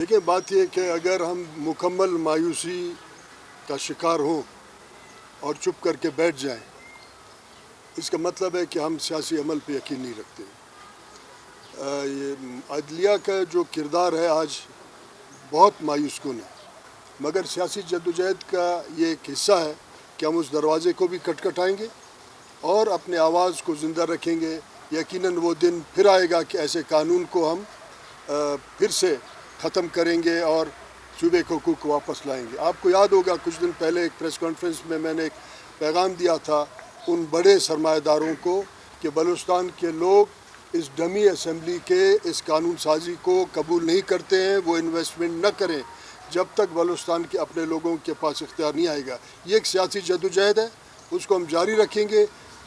دیکھیں بات یہ کہ اگر ہم مکمل مایوسی کا شکار ہوں اور چپ کر کے بیٹھ جائیں، اس کا مطلب ہے کہ ہم سیاسی عمل پہ یقین نہیں رکھتے۔ یہ عدلیہ کا جو کردار ہے آج بہت مایوس کن ہے، مگر سیاسی جدوجہد کا یہ ایک حصہ ہے کہ ہم اس دروازے کو بھی کھٹکھٹائیں گے اور اپنے آواز کو زندہ رکھیں گے۔ یقیناً وہ دن پھر آئے گا کہ ایسے قانون کو ہم پھر سے ختم کریں گے اور صوبے کے حقوق کو واپس لائیں گے۔ آپ کو یاد ہوگا کچھ دن پہلے ایک پریس کانفرنس میں نے ایک پیغام دیا تھا ان بڑے سرمایہ داروں کو کہ بلوچستان کے لوگ اس ڈمی اسمبلی کے اس قانون سازی کو قبول نہیں کرتے ہیں، وہ انویسٹمنٹ نہ کریں جب تک بلوچستان کے اپنے لوگوں کے پاس اختیار نہیں آئے گا۔ یہ ایک سیاسی جدوجہد ہے، اس کو ہم جاری رکھیں گے،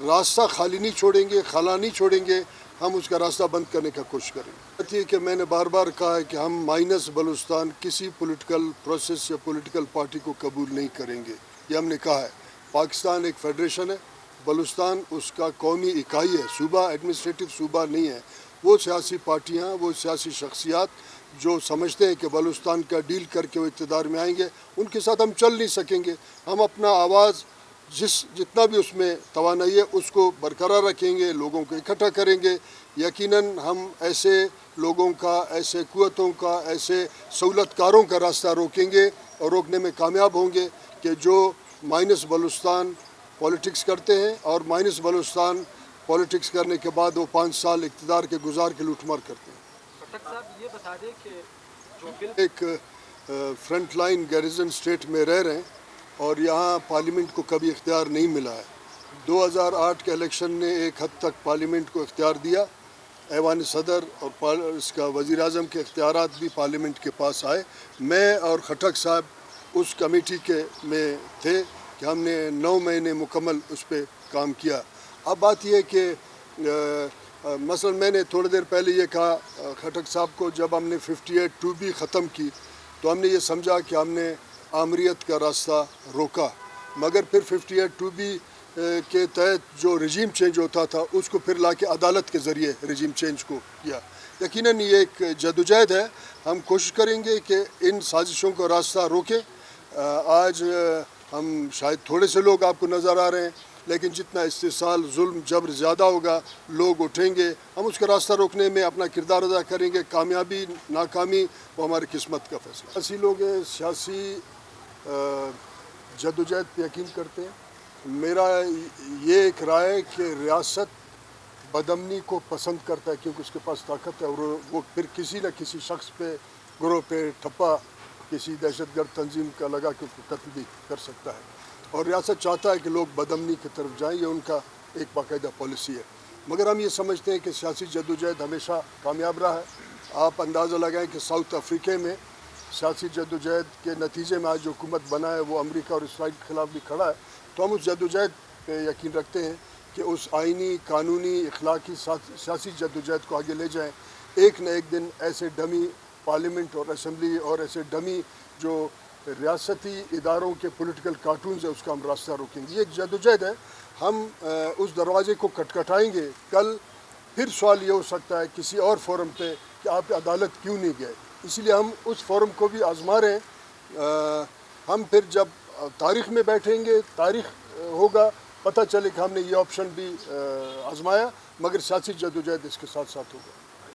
راستہ خالی نہیں چھوڑیں گے، خلا نہیں چھوڑیں گے، ہم اس کا راستہ بند کرنے کا کوشش کریں گے۔ بات یہ کہ میں نے بار بار کہا ہے کہ ہم مائنس بلوچستان کسی پولیٹیکل پروسیس یا پولیٹیکل پارٹی کو قبول نہیں کریں گے، یہ ہم نے کہا ہے۔ پاکستان ایک فیڈریشن ہے، بلوچستان اس کا قومی اکائی ہے، صوبہ ایڈمنسٹریٹو صوبہ نہیں ہے۔ وہ سیاسی پارٹیاں، وہ سیاسی شخصیات جو سمجھتے ہیں کہ بلوچستان کا ڈیل کر کے وہ اقتدار میں آئیں گے، ان کے ساتھ ہم چل نہیں سکیں گے۔ ہم اپنا آواز جتنا بھی اس میں توانائی ہے اس کو برقرار رکھیں گے، لوگوں کو اکٹھا کریں گے۔ یقیناً ہم ایسے لوگوں کا، ایسے قوتوں کا، ایسے سہولت کاروں کا راستہ روکیں گے اور روکنے میں کامیاب ہوں گے کہ جو مائنس بلوچستان پولیٹکس کرتے ہیں اور مائنس بلوچستان پولیٹکس کرنے کے بعد وہ 5 سال اقتدار کے گزار کے لوٹ مار کرتے ہیں۔ خٹک صاحب یہ بتا دیں کہ جو ایک فرنٹ لائن گیریزن اسٹیٹ میں رہ رہے ہیں اور یہاں پارلیمنٹ کو کبھی اختیار نہیں ملا ہے۔ 2008 کے الیکشن نے ایک حد تک پارلیمنٹ کو اختیار دیا، ایوان صدر اور اس کا وزیر اعظم کے اختیارات بھی پارلیمنٹ کے پاس آئے۔ میں اور خٹک صاحب اس کمیٹی میں تھے کہ ہم نے 9 مہینے مکمل اس پہ کام کیا۔ اب بات یہ ہے کہ مثلا میں نے تھوڑی دیر پہلے یہ کہا خٹک صاحب کو، جب ہم نے 58(2) ختم کی تو ہم نے یہ سمجھا کہ ہم نے آمریت کا راستہ روکا، مگر پھر 58(2) کے تحت جو رجیم چینج ہوتا تھا اس کو پھر لا کے عدالت کے ذریعے رجیم چینج کو کیا۔ یقیناً یہ ایک جدوجہد ہے، ہم کوشش کریں گے کہ ان سازشوں کو راستہ روکیں۔ آج ہم شاید تھوڑے سے لوگ آپ کو نظر آ رہے ہیں، لیکن جتنا استحصال، ظلم، جبر زیادہ ہوگا، لوگ اٹھیں گے، ہم اس کا راستہ روکنے میں اپنا کردار ادا کریں گے۔ کامیابی، ناکامی وہ ہماری قسمت کا فیصلہ۔ سیاسی لوگ سیاسی جدوجہد پہ یقین کرتے ہیں۔ میرا یہ ایک رائے ہے کہ ریاست بدامنی کو پسند کرتا ہے کیونکہ اس کے پاس طاقت ہے اور وہ پھر کسی نہ کسی شخص پہ، گروہ پہ ٹھپا کسی دہشت گرد تنظیم کا لگا کے اس کو قتل بھی کر سکتا ہے، اور ریاست چاہتا ہے کہ لوگ بدامنی کی طرف جائیں، یہ ان کا ایک باقاعدہ پالیسی ہے۔ مگر ہم یہ سمجھتے ہیں کہ سیاسی جدوجہد ہمیشہ کامیاب رہا ہے۔ آپ اندازہ لگائیں کہ ساؤتھ افریقہ میں سیاسی جدوجہد کے نتیجے میں آج جو حکومت بنا ہے وہ امریکہ اور اسرائیل کے خلاف بھی کھڑا ہے۔ تو ہم اس جدوجہد پہ یقین رکھتے ہیں کہ اس آئینی، قانونی، اخلاقی سیاسی جدوجہد کو آگے لے جائیں۔ ایک نہ ایک دن ایسے ڈمی پارلیمنٹ اور اسمبلی اور ایسے ڈمی جو ریاستی اداروں کے پولیٹیکل کارٹونز ہیں اس کا ہم راستہ روکیں گے۔ یہ ایک جدوجہد ہے، ہم اس دروازے کو کھٹکھٹائیں گے۔ کل پھر سوال یہ ہو سکتا ہے کسی اور فورم پہ کہ آپ عدالت کیوں نہیں گئے، اسی لیے ہم اس فورم کو بھی آزما رہے ہیں۔ ہم پھر جب تاریخ میں بیٹھیں گے، تاریخ ہوگا، پتہ چلے کہ ہم نے یہ آپشن بھی آزمایا، مگر سیاسی جدوجہد اس کے ساتھ ساتھ ہوگا۔